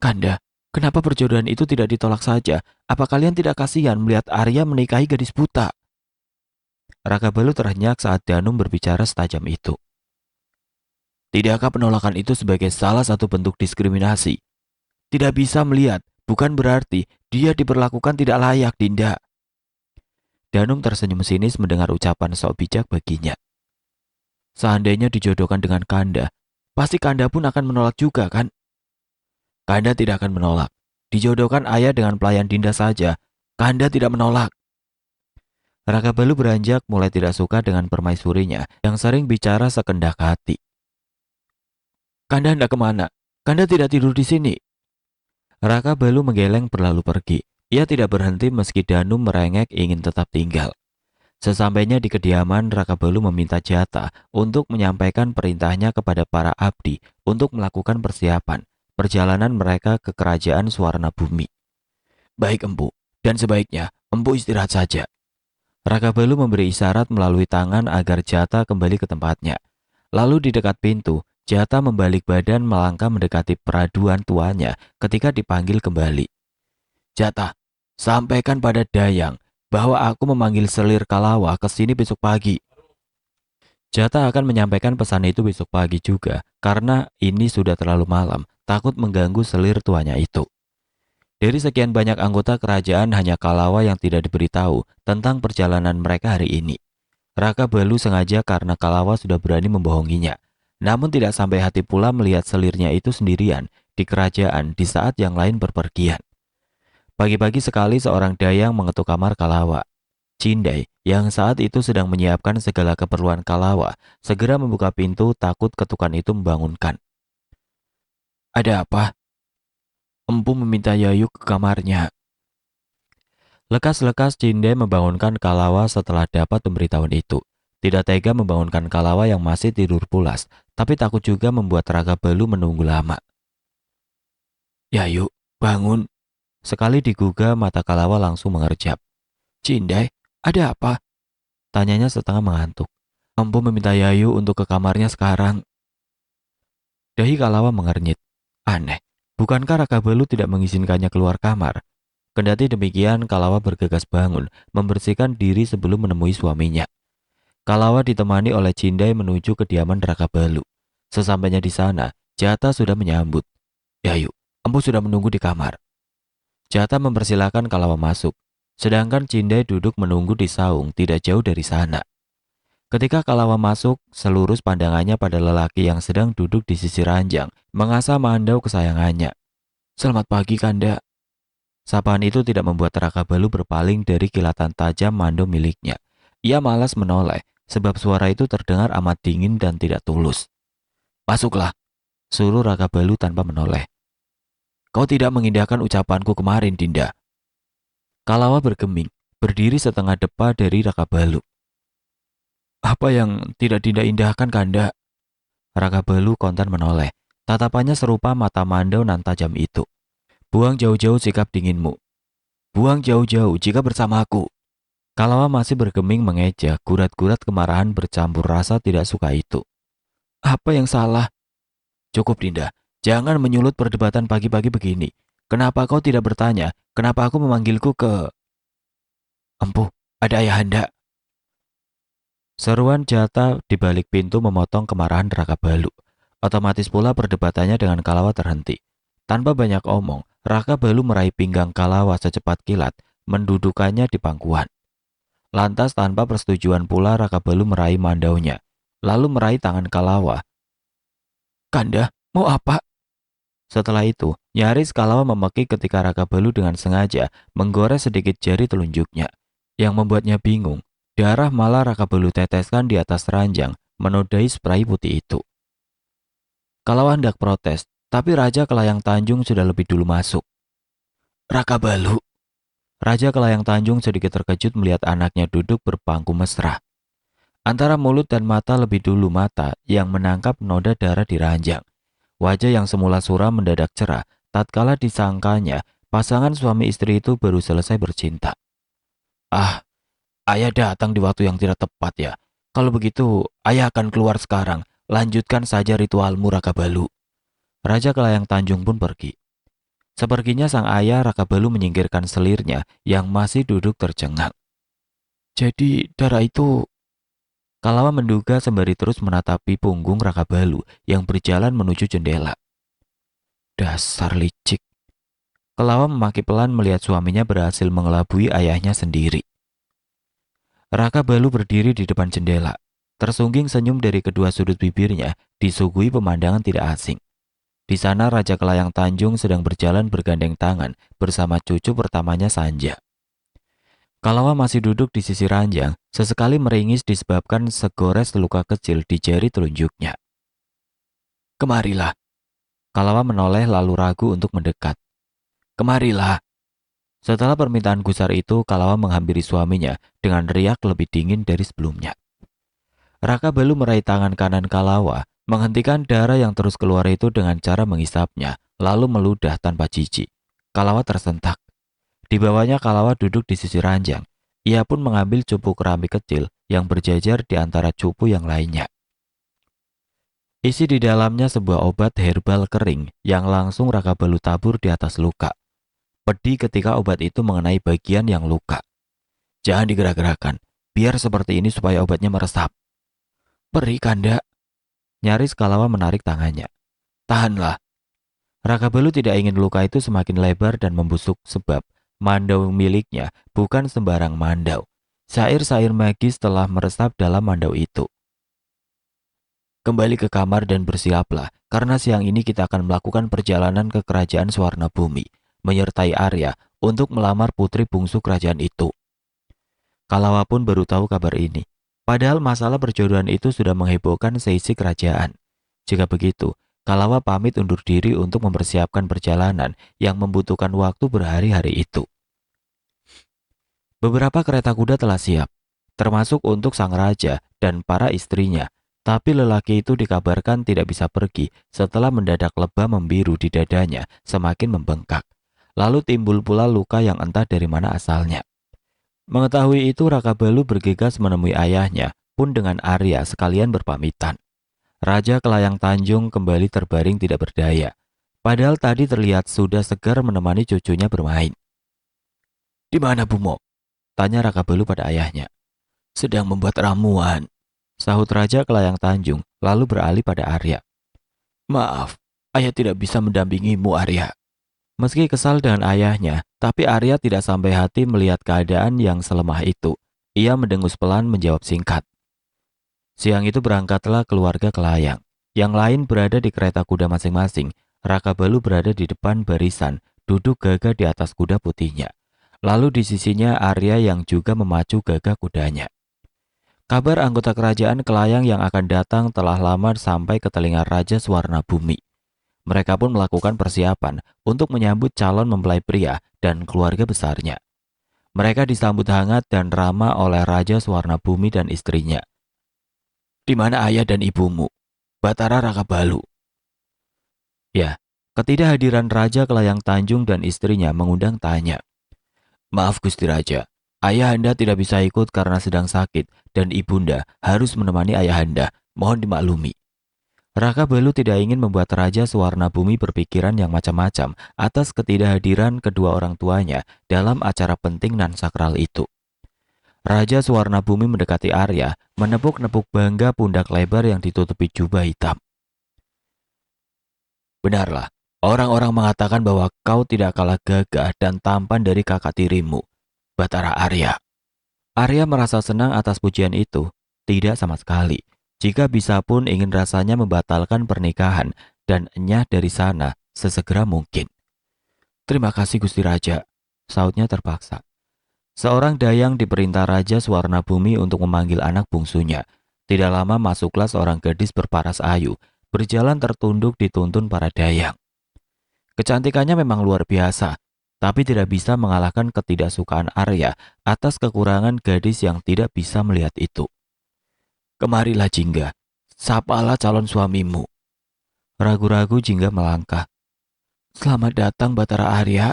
Kanda, kenapa perjodohan itu tidak ditolak saja? Apa kalian tidak kasihan melihat Arya menikahi gadis buta? Raka Balu terhenyak saat Danum berbicara setajam itu. Tidakkah penolakan itu sebagai salah satu bentuk diskriminasi? Tidak bisa melihat, bukan berarti dia diperlakukan tidak layak, Dinda. Danum tersenyum sinis mendengar ucapan sok bijak baginya. Seandainya dijodohkan dengan Kanda, pasti Kanda pun akan menolak juga kan? Kanda tidak akan menolak. Dijodohkan ayah dengan pelayan Dinda saja, Kanda tidak menolak. Raka Balu beranjak mulai tidak suka dengan permaisurinya yang sering bicara sekendak hati. Kanda hendak kemana? Kanda tidak tidur di sini. Raka Balu menggeleng berlalu pergi. Ia tidak berhenti meski Danu merengek ingin tetap tinggal. Sesampainya di kediaman, Raka Balu meminta jatah untuk menyampaikan perintahnya kepada para abdi untuk melakukan persiapan perjalanan mereka ke kerajaan Swarna Bumi. Baik Empu, dan sebaiknya Empu istirahat saja. Raka Balu memberi isyarat melalui tangan agar Jata kembali ke tempatnya. Lalu di dekat pintu, Jata membalik badan melangkah mendekati peraduan tuanya ketika dipanggil kembali. Jata, sampaikan pada Dayang bahwa aku memanggil selir Kalawa ke sini besok pagi. Jata akan menyampaikan pesan itu besok pagi juga, karena ini sudah terlalu malam, takut mengganggu selir tuanya itu. Dari sekian banyak anggota kerajaan, hanya Kalawa yang tidak diberitahu tentang perjalanan mereka hari ini. Raka Balu sengaja karena Kalawa sudah berani membohonginya. Namun tidak sampai hati pula melihat selirnya itu sendirian di kerajaan di saat yang lain berpergian. Pagi-pagi sekali seorang dayang mengetuk kamar Kalawa. Cindai yang saat itu sedang menyiapkan segala keperluan Kalawa segera membuka pintu, takut ketukan itu membangunkan. Ada apa? Empu meminta Yayu ke kamarnya. Lekas-lekas Cindai membangunkan Kalawa setelah dapat pemberitahuan itu. Tidak tega membangunkan Kalawa yang masih tidur pulas, tapi takut juga membuat Raka Balu menunggu lama. Yayu, bangun. Sekali digugah, mata Kalawa langsung mengerjap. Cindai, ada apa? Tanyanya setengah mengantuk. Empu meminta Yayu untuk ke kamarnya sekarang. Dahi Kalawa mengernyit. Aneh, bukankah Raka Balu tidak mengizinkannya keluar kamar? Kendati demikian, Kalawa bergegas bangun, membersihkan diri sebelum menemui suaminya. Kalawa ditemani oleh Cindai menuju kediaman Raka Balu. Sesampainya di sana, Jata sudah menyambut. Yayu, Empu sudah menunggu di kamar. Jata mempersilahkan Kalawa masuk, sedangkan Cindai duduk menunggu di saung tidak jauh dari sana. Ketika Kalawa masuk, seluruh pandangannya pada lelaki yang sedang duduk di sisi ranjang, mengasah mandau kesayangannya. Selamat pagi, Kanda. Sapaan itu tidak membuat Raka Balu berpaling dari kilatan tajam mandau miliknya. Ia malas menoleh, sebab suara itu terdengar amat dingin dan tidak tulus. Masuklah, suruh Raka Balu tanpa menoleh. Kau tidak mengindahkan ucapanku kemarin, Dinda. Kalawa bergeming, berdiri setengah depa dari Raka Balu. Apa yang tidak Dinda indahkan, Kanda? Raka Balu kontan menoleh. Tatapannya serupa mata mandau nan tajam itu. Buang jauh-jauh sikap dinginmu. Buang jauh-jauh jika bersamaku. Kalawa masih bergeming mengejek, gurat-gurat kemarahan bercampur rasa tidak suka itu. Apa yang salah? Cukup, Dinda. Jangan menyulut perdebatan pagi-pagi begini. Kenapa kau tidak bertanya? Kenapa aku memanggilku ke... Empu, ada ayahanda. Seruan Jata di balik pintu memotong kemarahan Raka Balu. Otomatis pula perdebatannya dengan Kalawa terhenti. Tanpa banyak omong, Raka Balu meraih pinggang Kalawa secepat kilat, mendudukannya di pangkuan. Lantas tanpa persetujuan pula Raka Balu meraih mandaunya, lalu meraih tangan Kalawa. Kanda, mau apa? Setelah itu, nyaris Kalawa memekik ketika Raka Balu dengan sengaja menggores sedikit jari telunjuknya, yang membuatnya bingung. Darah malah Raka Balu teteskan di atas ranjang, menodai spray putih itu. Kalawa hendak protes, tapi Raja Kelayang Tanjung sudah lebih dulu masuk. Raka Balu. Raja Kelayang Tanjung sedikit terkejut melihat anaknya duduk berpangku mesra. Antara mulut dan mata lebih dulu mata yang menangkap noda darah di ranjang. Wajah yang semula suram mendadak cerah, tatkala disangkanya pasangan suami istri itu baru selesai bercinta. Ah, ayah datang di waktu yang tidak tepat ya. Kalau begitu, ayah akan keluar sekarang. Lanjutkan saja ritualmu, Raka Balu. Raja Kelayang Tanjung pun pergi. Seperginya sang ayah, Raka Balu menyingkirkan selirnya yang masih duduk tercengang. Jadi darah itu... Kalawa menduga sembari terus menatapi punggung Raka Balu yang berjalan menuju jendela. Dasar licik. Kalawa memaki pelan melihat suaminya berhasil mengelabui ayahnya sendiri. Raka Balu berdiri di depan jendela. Tersungging senyum dari kedua sudut bibirnya, disuguhi pemandangan tidak asing. Di sana Raja Kelayang Tanjung sedang berjalan bergandeng tangan bersama cucu pertamanya Sanja. Kalawa masih duduk di sisi ranjang, sesekali meringis disebabkan segores luka kecil di jari telunjuknya. Kemarilah. Kalawa menoleh lalu ragu untuk mendekat. Kemarilah. Setelah permintaan gusar itu, Kalawa menghampiri suaminya dengan riak lebih dingin dari sebelumnya. Raka Balu meraih tangan kanan Kalawa, menghentikan darah yang terus keluar itu dengan cara menghisapnya, lalu meludah tanpa jijik. Kalawa tersentak. Di bawahnya Kalawa duduk di sisi ranjang. Ia pun mengambil cupu keramik kecil yang berjajar di antara cupu yang lainnya. Isi di dalamnya sebuah obat herbal kering yang langsung Raka Balu tabur di atas luka. Pedih ketika obat itu mengenai bagian yang luka. Jangan digerak-gerakkan, biar seperti ini supaya obatnya meresap. Perih Kanda. Nyaris Kalawa menarik tangannya. Tahanlah. Raka Balu tidak ingin luka itu semakin lebar dan membusuk sebab mandau miliknya bukan sembarang mandau. Sair-sair magis telah meresap dalam mandau itu. Kembali ke kamar dan bersiaplah, karena siang ini kita akan melakukan perjalanan ke kerajaan Swarna Bumi, menyertai Arya untuk melamar putri bungsu kerajaan itu. Kalawa pun baru tahu kabar ini. Padahal masalah perjodohan itu sudah menghebohkan seisi kerajaan. Jika begitu, Kalawa pamit undur diri untuk mempersiapkan perjalanan yang membutuhkan waktu berhari-hari itu. Beberapa kereta kuda telah siap, termasuk untuk sang raja dan para istrinya. Tapi lelaki itu dikabarkan tidak bisa pergi setelah mendadak lebam membiru di dadanya semakin membengkak. Lalu timbul pula luka yang entah dari mana asalnya. Mengetahui itu Raka Balu bergegas menemui ayahnya, pun dengan Arya sekalian berpamitan. Raja Kelayang Tanjung kembali terbaring tidak berdaya. Padahal tadi terlihat sudah segar menemani cucunya bermain. Di mana Bumo? Tanya Raka Balu pada ayahnya. Sedang membuat ramuan. Sahut Raja Kelayang Tanjung, lalu beralih pada Arya. Maaf, ayah tidak bisa mendampingimu, Arya. Meski kesal dengan ayahnya, tapi Arya tidak sampai hati melihat keadaan yang selemah itu. Ia mendengus pelan menjawab singkat. Siang itu berangkatlah keluarga Kelayang. Yang lain berada di kereta kuda masing-masing. Raka Balu berada di depan barisan, duduk gagah di atas kuda putihnya. Lalu di sisinya Arya yang juga memacu gagah kudanya. Kabar anggota kerajaan Kelayang yang akan datang telah lama sampai ke telinga Raja Swarna Bumi. Mereka pun melakukan persiapan untuk menyambut calon mempelai pria dan keluarga besarnya. Mereka disambut hangat dan ramah oleh Raja Swarna Bumi dan istrinya. Di mana ayah dan ibumu? Batara Raka Balu. Ya, ketidakhadiran Raja Kelayang Tanjung dan istrinya mengundang tanya. Maaf Gusti Raja, ayahanda tidak bisa ikut karena sedang sakit dan ibunda harus menemani ayahanda. Mohon dimaklumi. Raka Balu tidak ingin membuat Raja Swarna Bumi berpikiran yang macam-macam atas ketidakhadiran kedua orang tuanya dalam acara penting dan sakral itu. Raja Swarna Bumi mendekati Arya, menepuk-nepuk bangga pundak lebar yang ditutupi jubah hitam. Benarlah, orang-orang mengatakan bahwa kau tidak kalah gagah dan tampan dari kakak tirimu, Batara Arya. Arya merasa senang atas pujian itu. Tidak sama sekali. Jika bisa pun ingin rasanya membatalkan pernikahan dan enyah dari sana sesegera mungkin. Terima kasih Gusti Raja, sautnya terpaksa. Seorang dayang diperintah Raja Swarna Bumi untuk memanggil anak bungsunya. Tidak lama masuklah seorang gadis berparas ayu, berjalan tertunduk dituntun para dayang. Kecantikannya memang luar biasa, tapi tidak bisa mengalahkan ketidaksukaan Arya atas kekurangan gadis yang tidak bisa melihat itu. Kemarilah Jingga, sapalah calon suamimu. Ragu-ragu Jingga melangkah. Selamat datang Batara Arya.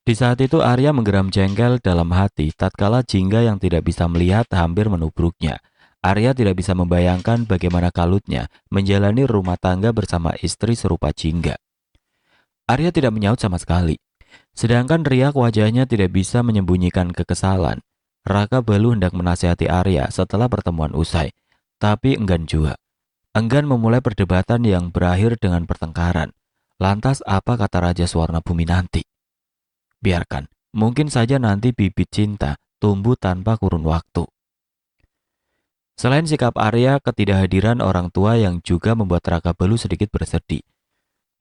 Di saat itu Arya menggeram jengkel dalam hati tatkala Jingga yang tidak bisa melihat hampir menubruknya. Arya tidak bisa membayangkan bagaimana kalutnya menjalani rumah tangga bersama istri serupa Jingga. Arya tidak menyaut sama sekali. Sedangkan riak wajahnya tidak bisa menyembunyikan kekesalan. Raka Balu hendak menasihati Arya setelah pertemuan usai, tapi enggan juga. Enggan memulai perdebatan yang berakhir dengan pertengkaran. Lantas apa kata Raja Swarna Bumi nanti? Biarkan, mungkin saja nanti bibit cinta tumbuh tanpa kurun waktu. Selain sikap Arya, ketidakhadiran orang tua yang juga membuat Raka Balu sedikit bersedih.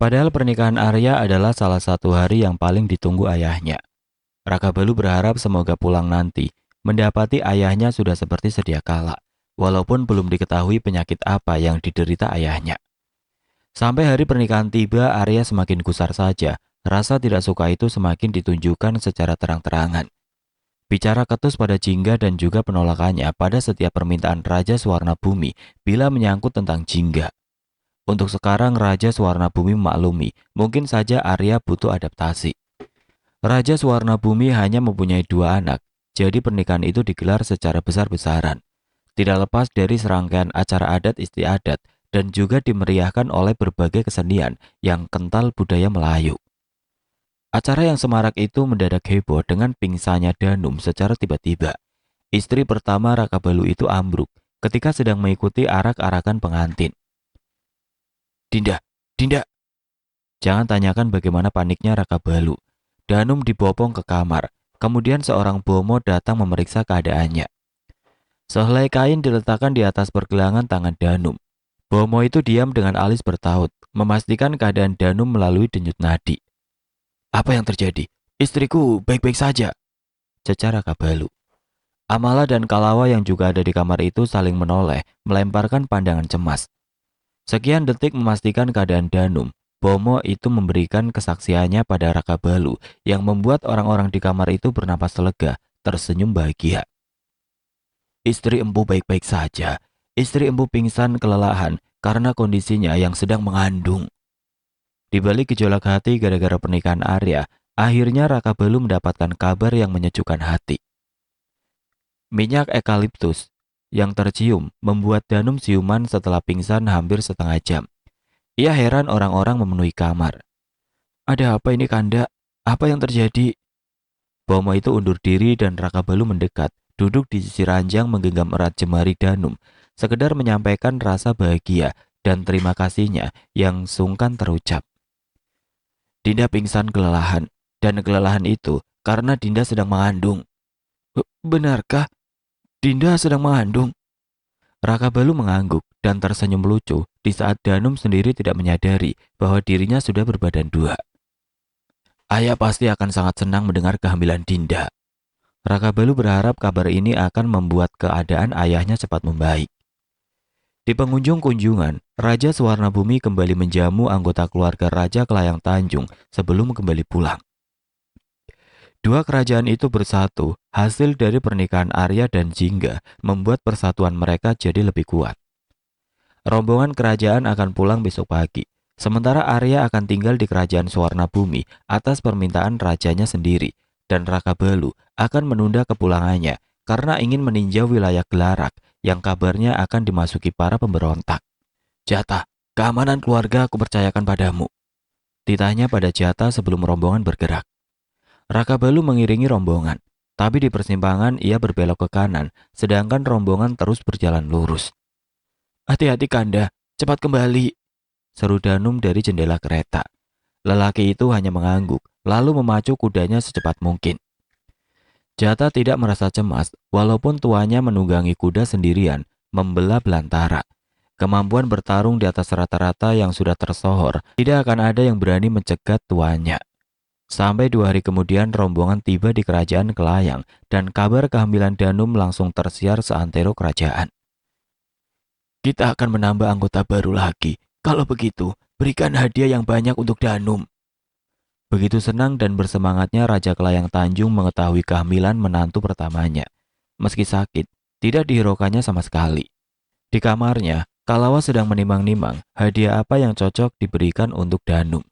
Padahal pernikahan Arya adalah salah satu hari yang paling ditunggu ayahnya. Raka Balu berharap semoga pulang nanti, mendapati ayahnya sudah seperti sedia kala, walaupun belum diketahui penyakit apa yang diderita ayahnya. Sampai hari pernikahan tiba, Arya semakin gusar saja. Rasa tidak suka itu semakin ditunjukkan secara terang-terangan. Bicara ketus pada Jingga dan juga penolakannya pada setiap permintaan Raja Suwarna Bumi bila menyangkut tentang Jingga. Untuk sekarang Raja Suwarna Bumi memaklumi, mungkin saja Arya butuh adaptasi. Raja Suwarna Bumi hanya mempunyai 2 anak, jadi pernikahan itu digelar secara besar-besaran. Tidak lepas dari serangkaian acara adat istiadat dan juga dimeriahkan oleh berbagai kesenian yang kental budaya Melayu. Acara yang semarak itu mendadak heboh dengan pingsannya Danum secara tiba-tiba. Istri pertama Raka Balu itu ambruk ketika sedang mengikuti arak-arakan pengantin. Dinda, Dinda. Jangan tanyakan bagaimana paniknya Raka Balu. Danum dibopong ke kamar, kemudian seorang bomo datang memeriksa keadaannya. Sehelai kain diletakkan di atas pergelangan tangan Danum. Bomo itu diam dengan alis bertaut, memastikan keadaan Danum melalui denyut nadi. Apa yang terjadi? Istriku baik-baik saja, cecar Raka Balu. Amala dan Kalawa yang juga ada di kamar itu saling menoleh, melemparkan pandangan cemas. Sekian detik memastikan keadaan Danum. Bomo itu memberikan kesaksiannya pada Raka Balu yang membuat orang-orang di kamar itu bernapas lega, tersenyum bahagia. Istri empu baik-baik saja. Istri empu pingsan kelelahan karena kondisinya yang sedang mengandung. Di balik gejolak hati gara-gara pernikahan Arya, akhirnya Raka Balu mendapatkan kabar yang menyejukkan hati. Minyak ekaliptus yang tercium membuat Danum siuman setelah pingsan hampir setengah jam. Ia heran orang-orang memenuhi kamar. Ada apa ini Kanda? Apa yang terjadi? Bomo itu undur diri dan Raka Balu mendekat, duduk di sisi ranjang menggenggam erat jemari Danum, sekedar menyampaikan rasa bahagia dan terima kasihnya yang sungkan terucap. Dinda pingsan kelelahan, dan kelelahan itu karena Dinda sedang mengandung. Benarkah? Dinda sedang mengandung? Raka Balu mengangguk dan tersenyum lucu di saat Danum sendiri tidak menyadari bahwa dirinya sudah berbadan 2. Ayah pasti akan sangat senang mendengar kehamilan Dinda. Raka Balu berharap kabar ini akan membuat keadaan ayahnya cepat membaik. Di penghujung kunjungan, Raja Suwarna Bumi kembali menjamu anggota keluarga Raja Kelayang Tanjung sebelum kembali pulang. 2 kerajaan itu bersatu, hasil dari pernikahan Arya dan Jingga membuat persatuan mereka jadi lebih kuat. Rombongan kerajaan akan pulang besok pagi, sementara Arya akan tinggal di kerajaan Suwarna Bumi atas permintaan rajanya sendiri, dan Raka Balu akan menunda kepulangannya karena ingin meninjau wilayah Gelarak yang kabarnya akan dimasuki para pemberontak. Jatah, keamanan keluarga aku percayakan padamu, ditanya pada Jatah sebelum rombongan bergerak. Raka Balu mengiringi rombongan, tapi di persimpangan ia berbelok ke kanan, sedangkan rombongan terus berjalan lurus. Hati-hati Kanda, cepat kembali, seru Danum dari jendela kereta. Lelaki itu hanya mengangguk, lalu memacu kudanya secepat mungkin. Jatah tidak merasa cemas, walaupun tuanya menunggangi kuda sendirian, membelah belantara. Kemampuan bertarung di atas rata-rata yang sudah tersohor, tidak akan ada yang berani mencegat tuanya. Sampai 2 hari kemudian rombongan tiba di kerajaan Kelayang dan kabar kehamilan Danum langsung tersiar seantero kerajaan. Kita akan menambah anggota baru lagi. Kalau begitu, berikan hadiah yang banyak untuk Danum. Begitu senang dan bersemangatnya Raja Kelayang Tanjung mengetahui kehamilan menantu pertamanya. Meski sakit, tidak dihiraukannya sama sekali. Di kamarnya, Kalawa sedang menimang-nimang hadiah apa yang cocok diberikan untuk Danum.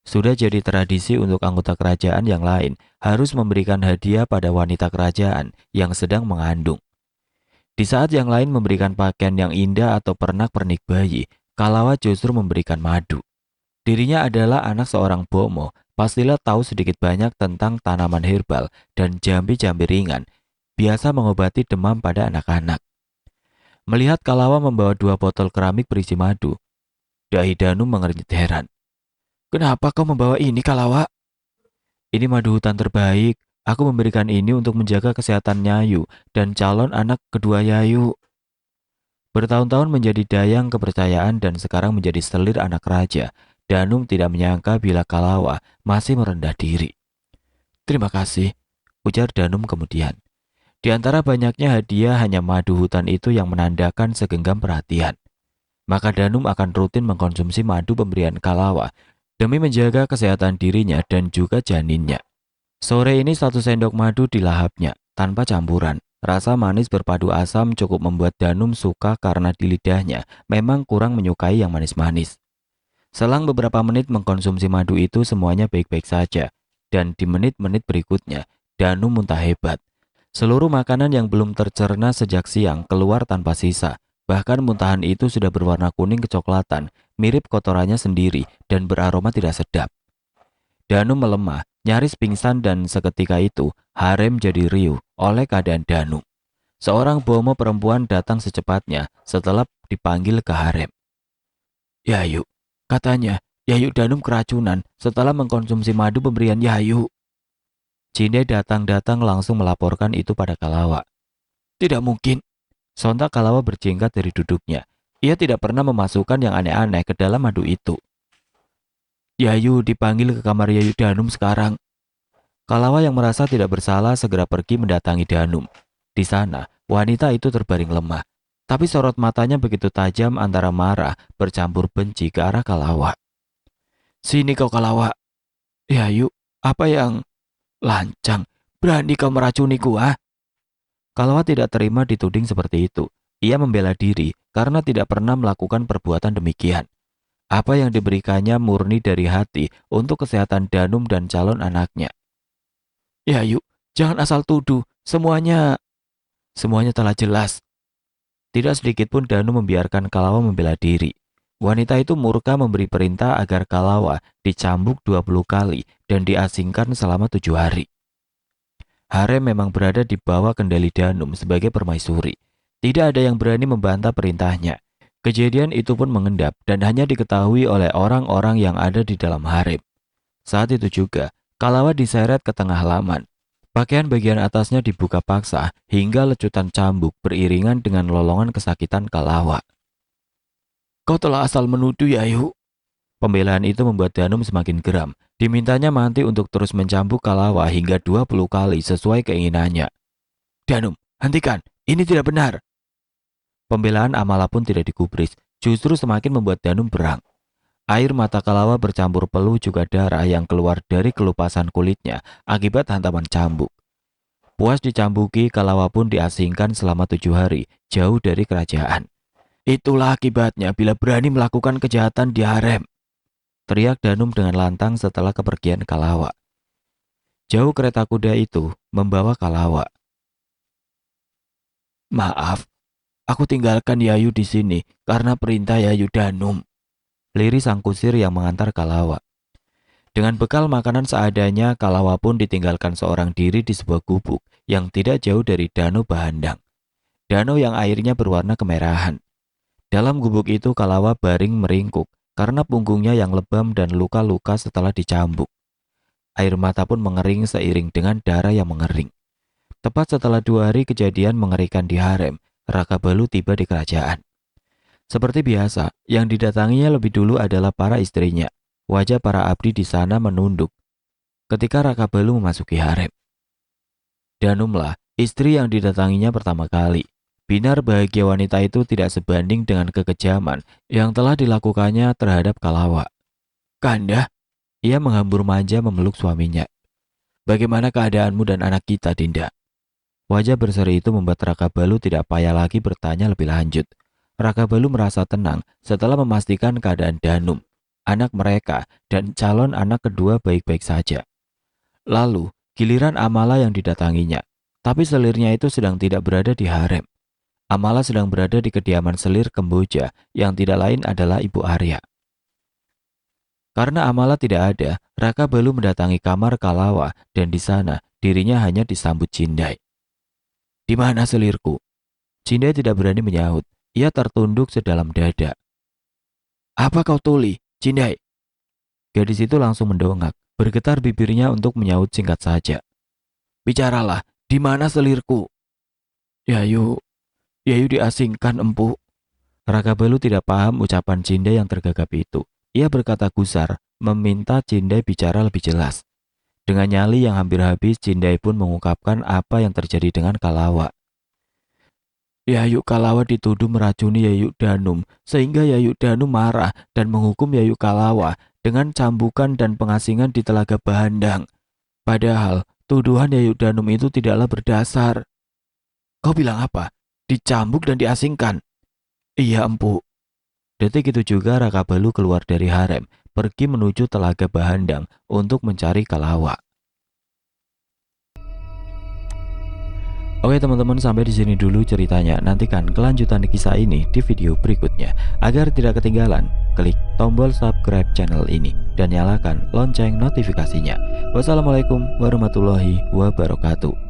Sudah jadi tradisi untuk anggota kerajaan yang lain harus memberikan hadiah pada wanita kerajaan yang sedang mengandung. Di saat yang lain memberikan pakaian yang indah atau pernak-pernik bayi, Kalawa justru memberikan madu. Dirinya adalah anak seorang bomo, pastilah tahu sedikit banyak tentang tanaman herbal dan jambi-jambi ringan, biasa mengobati demam pada anak-anak. Melihat Kalawa membawa 2 botol keramik berisi madu, dahi Danum mengernyit heran. Kenapa kau membawa ini, Kalawa? Ini madu hutan terbaik. Aku memberikan ini untuk menjaga kesehatan Nyayu dan calon anak kedua Yayu. Bertahun-tahun menjadi dayang kepercayaan dan sekarang menjadi selir anak raja, Danum tidak menyangka bila Kalawa masih merendah diri. Terima kasih, ujar Danum kemudian. Di antara banyaknya hadiah hanya madu hutan itu yang menandakan segenggam perhatian. Maka Danum akan rutin mengkonsumsi madu pemberian Kalawa demi menjaga kesehatan dirinya dan juga janinnya. Sore ini 1 sendok madu dilahapnya, tanpa campuran. Rasa manis berpadu asam cukup membuat Danum suka karena di lidahnya memang kurang menyukai yang manis-manis. Selang beberapa menit mengkonsumsi madu itu semuanya baik-baik saja. Dan di menit-menit berikutnya, Danum muntah hebat. Seluruh makanan yang belum tercerna sejak siang keluar tanpa sisa. Bahkan muntahan itu sudah berwarna kuning kecoklatan, mirip kotorannya sendiri dan beraroma tidak sedap. Danum melemah, nyaris pingsan dan seketika itu harem jadi riuh oleh keadaan Danum. Seorang bomo perempuan datang secepatnya setelah dipanggil ke harem. Yayu, katanya Yayu Danum keracunan setelah mengkonsumsi madu pemberian Yayu. Cinde datang-datang langsung melaporkan itu pada Kalawa. Tidak mungkin. Sontak Kalawa berjingkat dari duduknya. Ia tidak pernah memasukkan yang aneh-aneh ke dalam madu itu. Yayu dipanggil ke kamar Yayu Danum sekarang. Kalawa yang merasa tidak bersalah segera pergi mendatangi Danum. Di sana, wanita itu terbaring lemah. Tapi sorot matanya begitu tajam antara marah bercampur benci ke arah Kalawa. Sini kau Kalawa. Yayu, apa yang... Lancang, berani kau meracuniku, ah? Kalawa tidak terima dituding seperti itu. Ia membela diri karena tidak pernah melakukan perbuatan demikian. Apa yang diberikannya murni dari hati untuk kesehatan Danum dan calon anaknya. Ya yuk, jangan asal tuduh. Semuanya telah jelas. Tidak sedikit pun Danum membiarkan Kalawa membela diri. Wanita itu murka memberi perintah agar Kalawa dicambuk 20 kali dan diasingkan selama 7 hari. Harem memang berada di bawah kendali Danum sebagai permaisuri. Tidak ada yang berani membantah perintahnya. Kejadian itu pun mengendap dan hanya diketahui oleh orang-orang yang ada di dalam harem. Saat itu juga, Kalawa diseret ke tengah halaman. Pakaian bagian atasnya dibuka paksa hingga lecutan cambuk beriringan dengan lolongan kesakitan Kalawa. Kau telah asal menuduh, Yayu. Pembelaan itu membuat Danum semakin geram. Dimintanya Manti untuk terus mencambuk Kalawa hingga 20 kali sesuai keinginannya. Danum, hentikan, ini tidak benar. Pembelaan Amala pun tidak digubris, justru semakin membuat Danum berang. Air mata Kalawa bercampur peluh juga darah yang keluar dari kelupasan kulitnya akibat hantaman cambuk. Puas dicambuki, Kalawa pun diasingkan selama 7 hari, jauh dari kerajaan. Itulah akibatnya bila berani melakukan kejahatan di harem. Teriak Danum dengan lantang setelah kepergian Kalawa. Jauh kereta kuda itu membawa Kalawa. Maaf, aku tinggalkan Yayu di sini karena perintah Yayu Danum. Liris sang kusir yang mengantar Kalawa. Dengan bekal makanan seadanya, Kalawa pun ditinggalkan seorang diri di sebuah gubuk yang tidak jauh dari danau Bahandang. Danau yang airnya berwarna kemerahan. Dalam gubuk itu Kalawa baring meringkuk karena punggungnya yang lebam dan luka-luka setelah dicambuk. Air mata pun mengering seiring dengan darah yang mengering. Tepat setelah 2 hari kejadian mengerikan di harem, Raka Balu tiba di kerajaan. Seperti biasa, yang didatanginya lebih dulu adalah para istrinya. Wajah para abdi di sana menunduk ketika Raka Balu memasuki harem. Danumlah istri yang didatanginya pertama kali. Binar bahagia wanita itu tidak sebanding dengan kekejaman yang telah dilakukannya terhadap Kalawa. Kanda, ia menghambur manja memeluk suaminya. Bagaimana keadaanmu dan anak kita, Dinda? Wajah berseri itu membuat Raka Balu tidak payah lagi bertanya lebih lanjut. Raka Balu merasa tenang setelah memastikan keadaan Danum, anak mereka, dan calon anak kedua baik-baik saja. Lalu, giliran Amala yang didatanginya. Tapi selirnya itu sedang tidak berada di harem. Amala sedang berada di kediaman selir Kemboja yang tidak lain adalah Ibu Arya. Karena Amala tidak ada, Raka Balu mendatangi kamar Kalawa dan di sana dirinya hanya disambut Cindai. Di mana selirku? Cindai tidak berani menyahut. Ia tertunduk sedalam dada. Apa kau tuli, Cindai? Gadis itu langsung mendongak, bergetar bibirnya untuk menyahut singkat saja. Bicaralah, di mana selirku? Yayu diasingkan, Empu. Raka Balu tidak paham ucapan Cindai yang tergagap itu. Ia berkata gusar, meminta Cindai bicara lebih jelas. Dengan nyali yang hampir habis, Cindai pun mengungkapkan apa yang terjadi dengan Kalawa. Yayu Kalawa dituduh meracuni Yayu Danum, sehingga Yayu Danum marah dan menghukum Yayu Kalawa dengan cambukan dan pengasingan di Telaga Bahandang. Padahal, tuduhan Yayu Danum itu tidaklah berdasar. Kau bilang apa? Dicambuk dan diasingkan? Iya, Empu. Detik itu juga Raka Balu keluar dari harem, pergi menuju Telaga Bahandang untuk mencari Kalawa. Oke teman-teman, sampai di sini dulu ceritanya. Nantikan kelanjutan kisah ini di video berikutnya. Agar tidak ketinggalan, klik tombol subscribe channel ini dan nyalakan lonceng notifikasinya. Wassalamualaikum warahmatullahi wabarakatuh.